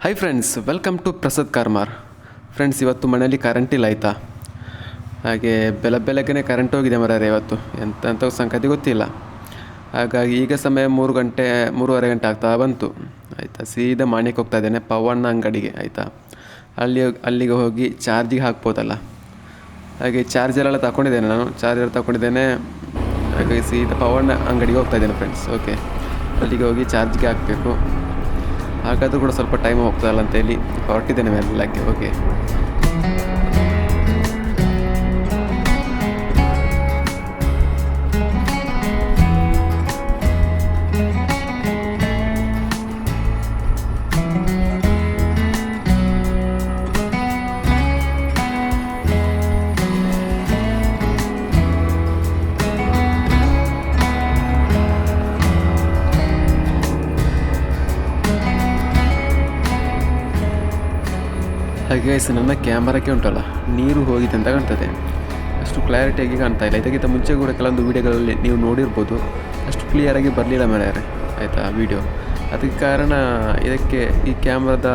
Hi friends, welcome to Prasad Karmar. Friends, ಇವತ್ತು ಮನೆಯಲ್ಲಿ current ಇಲ್ಲ ಆಯಿತಾ. ಹಾಗೆ ಬೆಳಗ್ಗೆನೇ ಕರೆಂಟ್ ಹೋಗಿದೆ ಮರ್ಯಾರೆ. ಇವತ್ತು ಎಂತ ಸಂಗತಿ ಗೊತ್ತಿಲ್ಲ. ಹಾಗಾಗಿ ಈಗ ಸಮಯ 3:30 ಗಂಟೆ ಆಗ್ತಾ ಬಂತು ಆಯಿತಾ. ಸೀದಾ ಮಾಣಿಕ್ ಹೋಗ್ತಾ ಇದ್ದೇನೆ, ಪವಣ್ಣ ಅಂಗಡಿಗೆ ಆಯಿತಾ. ಅಲ್ಲಿಗೆ ಹೋಗಿ ಚಾರ್ಜಿಗೆ ಹಾಕ್ಬೋದಲ್ಲ. ಹಾಗೆ ಚಾರ್ಜರೆಲ್ಲ ತಗೊಂಡಿದ್ದೇನೆ, ಚಾರ್ಜರ್ ತಗೊಂಡಿದ್ದೇನೆ. ಹಾಗಾಗಿ ಸೀದಾ ಪವಣ್ಣ ಅಂಗಡಿಗೆ ಹೋಗ್ತಾ ಇದ್ದೇನೆ ಫ್ರೆಂಡ್ಸ್. ಓಕೆ, ಅಲ್ಲಿಗೆ ಹೋಗಿ ಚಾರ್ಜ್ಗೆ ಹಾಕಬೇಕು. ಹಾಗಾದರೂ ಕೂಡ ಸ್ವಲ್ಪ ಟೈಮ್ ಹೋಗ್ತದಲ್ಲ ಅಂತೇಳಿ ಹೊರಟಿದ್ದೇನೆ ಮೆಲ್ಲಕ್ಕೆ. ಓಕೆ, ಹಾಗೆ ನನ್ನ ಕ್ಯಾಮರಾಕ್ಕೆ ಉಂಟಲ್ಲ ನೀರು ಹೋಗಿದೆ ಅಂತ ಕಾಣ್ತದೆ. ಅಷ್ಟು ಕ್ಲಾರಿಟಿಯಾಗಿ ಕಾಣ್ತಾ ಇಲ್ಲ. ಇದಕ್ಕಿಂತ ಮುಂಚೆ ಕೂಡ ಕೆಲವೊಂದು ವೀಡಿಯೋಗಳಲ್ಲಿ ನೀವು ನೋಡಿರ್ಬೋದು, ಅಷ್ಟು ಕ್ಲಿಯರಾಗಿ ಬರಲಿಲ್ಲ ಮನೆಯರೆ ಆಯಿತಾ ವೀಡಿಯೋ. ಅದಕ್ಕೆ ಕಾರಣ ಇದಕ್ಕೆ ಈ ಕ್ಯಾಮ್ರಾದ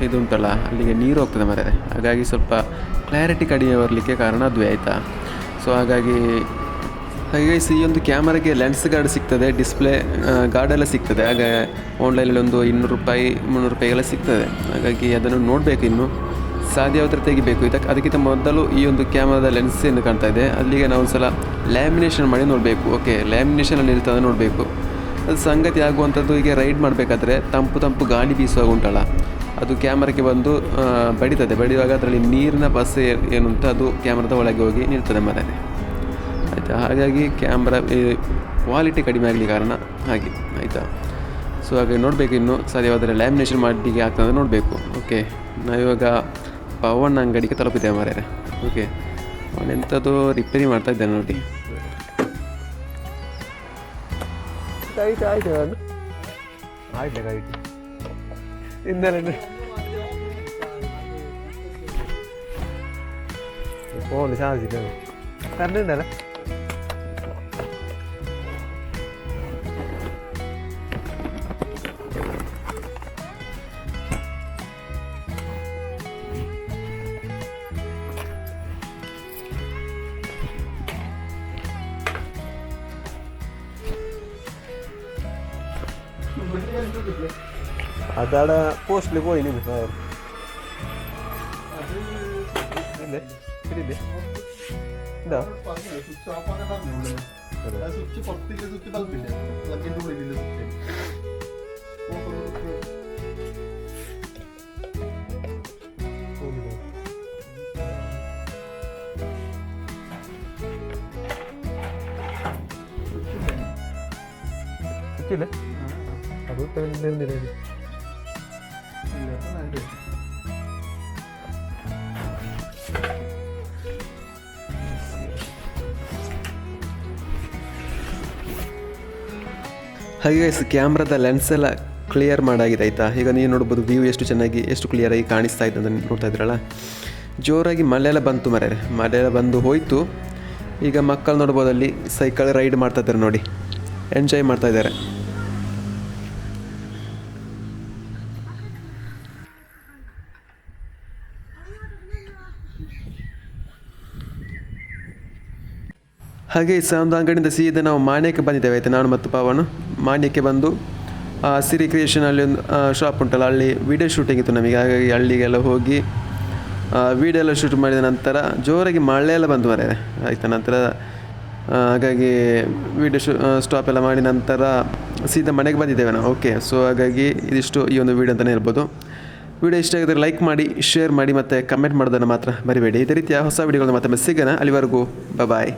ಇದು ಉಂಟಲ್ಲ ಅಲ್ಲಿಗೆ ನೀರು ಹೋಗ್ತದೆ ಮರೆಯರೆ. ಹಾಗಾಗಿ ಸ್ವಲ್ಪ ಕ್ಲಾರಿಟಿ ಕಡಿಮೆ ಬರಲಿಕ್ಕೆ ಕಾರಣ ಅದುವೇ ಆಯಿತಾ. ಸೊ ಹಾಗಾಗಿ ಈ ಒಂದು ಕ್ಯಾಮರಾಗೆ ಲೆನ್ಸ್ ಗಾರ್ಡ್ ಸಿಗ್ತದೆ, ಡಿಸ್ಪ್ಲೇ ಗಾರ್ಡೆಲ್ಲ ಸಿಗ್ತದೆ. ಹಾಗೆ ಆನ್ಲೈನಲ್ಲಿ ಒಂದು 200-300 ಎಲ್ಲ ಸಿಗ್ತದೆ. ಹಾಗಾಗಿ ಅದನ್ನು ನೋಡಬೇಕು, ಇನ್ನು ಸಾಧ್ಯವಾದರೆ ತೆಗಿಬೇಕು. ಅದಕ್ಕಿಂತ ಮೊದಲು ಈ ಒಂದು ಕ್ಯಾಮ್ರಾದ ಲೆನ್ಸ್ ಏನು ಕಾಣ್ತಾ ಇದೆ ಅಲ್ಲಿಗೆ ನಾವು ಒಂದು ಸಲ ಲ್ಯಾಮಿನೇಷನ್ ಮಾಡಿ ನೋಡಬೇಕು. ಓಕೆ, ಲ್ಯಾಮಿನೇಷನಲ್ಲಿ ಇರ್ತದೆ ನೋಡಬೇಕು. ಅದು ಸಂಗತಿ ಆಗುವಂಥದ್ದು. ಈಗ ರೈಡ್ ಮಾಡಬೇಕಾದ್ರೆ ತಂಪು ಗಾಳಿ ಬೀಸುವಾಗ ಉಂಟಲ್ಲ, ಅದು ಕ್ಯಾಮ್ರಾಕ್ಕೆ ಬಂದು ಬಡಿಯುವಾಗ ಅದರಲ್ಲಿ ನೀರಿನ ಬಸ್ ಏನುಂಟು ಅದು ಕ್ಯಾಮ್ರಾದ ಒಳಗೆ ಹೋಗಿ ನಿಲ್ತದೆ ಮರನೆ ಆಯಿತಾ. ಹಾಗಾಗಿ ಕ್ಯಾಮ್ರಾ ಕ್ವಾಲಿಟಿ ಕಡಿಮೆ ಆಗಲಿ ಕಾರಣ ಹಾಗೆ ಆಯಿತಾ. ಸೊ ಹಾಗೆ ನೋಡಬೇಕು, ಇನ್ನು ಸಾಧ್ಯವಾದರೆ ಲ್ಯಾಮಿನೇಷನ್ ಮಾಡಲಿಕ್ಕೆ ಆಗ್ತದೆ ನೋಡಬೇಕು. ಓಕೆ, ನಾವಿವಾಗ ಪವನ್ ಅಂಗಡಿಗೆ ತಲುಪಿದ್ದೇವೆ ಮಾರ್ಯಾರೆ. ಓಕೆ, ಅವನೆಂಥದ್ದು ರಿಪೇರಿ ಮಾಡ್ತಾ ಇದ್ದಾನೆ ನೋಡಿ. ಫೋನ್ ಚಾರ್ಜ್ ಇದೆ, ಕರೆಂಟ್ ಉಂಟಲ್ಲ. അതാണ് പോസ്റ്റിൽ പോയി അത് തെരഞ്ഞെടുത്തില്ല. ಹಾಗೆ ಕ್ಯಾಮ್ರಾದ ಲೆನ್ಸ್ ಎಲ್ಲ ಕ್ಲಿಯರ್ ಮಾಡಾಗಿದೆ ಆಯಿತಾ. ಈಗ ನೀವು ನೋಡ್ಬೋದು ವ್ಯೂ ಎಷ್ಟು ಚೆನ್ನಾಗಿ ಎಷ್ಟು ಕ್ಲಿಯರಾಗಿ ಕಾಣಿಸ್ತಾ ಇದೆ ಅಂತ ನೋಡ್ತಾ ಇದ್ರಲ್ಲ. ಜೋರಾಗಿ ಮಳೆಯೆಲ್ಲ ಬಂತು ಮಳೆಯೆಲ್ಲ ಬಂದು ಹೋಯಿತು. ಈಗ ಮಕ್ಕಳು ನೋಡ್ಬೋದು ಅಲ್ಲಿ ಸೈಕಲ್ ರೈಡ್ ಮಾಡ್ತಾ ಇದ್ದಾರೆ ನೋಡಿ, ಎಂಜಾಯ್ ಮಾಡ್ತಾ ಇದ್ದಾರೆ. ಹಾಗೆ ಒಂದು ಅಂಗಡಿಯಿಂದ ಸೀದಾ ನಾವು ಮಾಣಿಯಕ್ಕೆ ಬಂದಿದ್ದೇವೆ ಆಯಿತಾ. ನಾನು ಮತ್ತು ಪವನ್ ಮಾಣಿಯಕ್ಕೆ ಬಂದು ಸಿರಿ ಕ್ರಿಯೇಷನಲ್ಲಿ ಒಂದು ಶಾಪ್ ಉಂಟಲ್ಲ, ಅಲ್ಲಿ ವೀಡಿಯೋ ಶೂಟಿಂಗ್ ಇತ್ತು ನಮಗೆ. ಹಾಗಾಗಿ ಅಲ್ಲಿಗೆಲ್ಲ ಹೋಗಿ ವೀಡಿಯೋ ಎಲ್ಲ ಶೂಟ್ ಮಾಡಿದ ನಂತರ ಜೋರಾಗಿ ಮಳೆಯೆಲ್ಲ ಬಂದು ಮರೆ ಆಯಿತಾ. ನಂತರ ಹಾಗಾಗಿ ವೀಡಿಯೋ ಸ್ಟಾಪ್ ಎಲ್ಲ ಮಾಡಿ ನಂತರ ಸೀದಾ ಮನೆಗೆ ಬಂದಿದ್ದೇವೆ ನಾವು. ಓಕೆ, ಸೊ ಹಾಗಾಗಿ ಇದಿಷ್ಟು ಈ ಒಂದು ವೀಡಿಯೋ ಅಂತಲೇ ಹೇಳ್ಬೋದು. ವೀಡಿಯೋ ಇಷ್ಟ ಆಗಿದ್ರೆ ಲೈಕ್ ಮಾಡಿ, ಶೇರ್ ಮಾಡಿ ಮತ್ತು ಕಮೆಂಟ್ ಮಾಡೋದನ್ನು ಮಾತ್ರ ಮರಿಬೇಡಿ. ಇದೇ ರೀತಿಯ ಹೊಸ ವೀಡಿಯೋಗಳನ್ನ ಮತ್ತೆ ಸಿಗೋಣ. ಅಲ್ಲಿವರೆಗೂ ಬಾಯ್.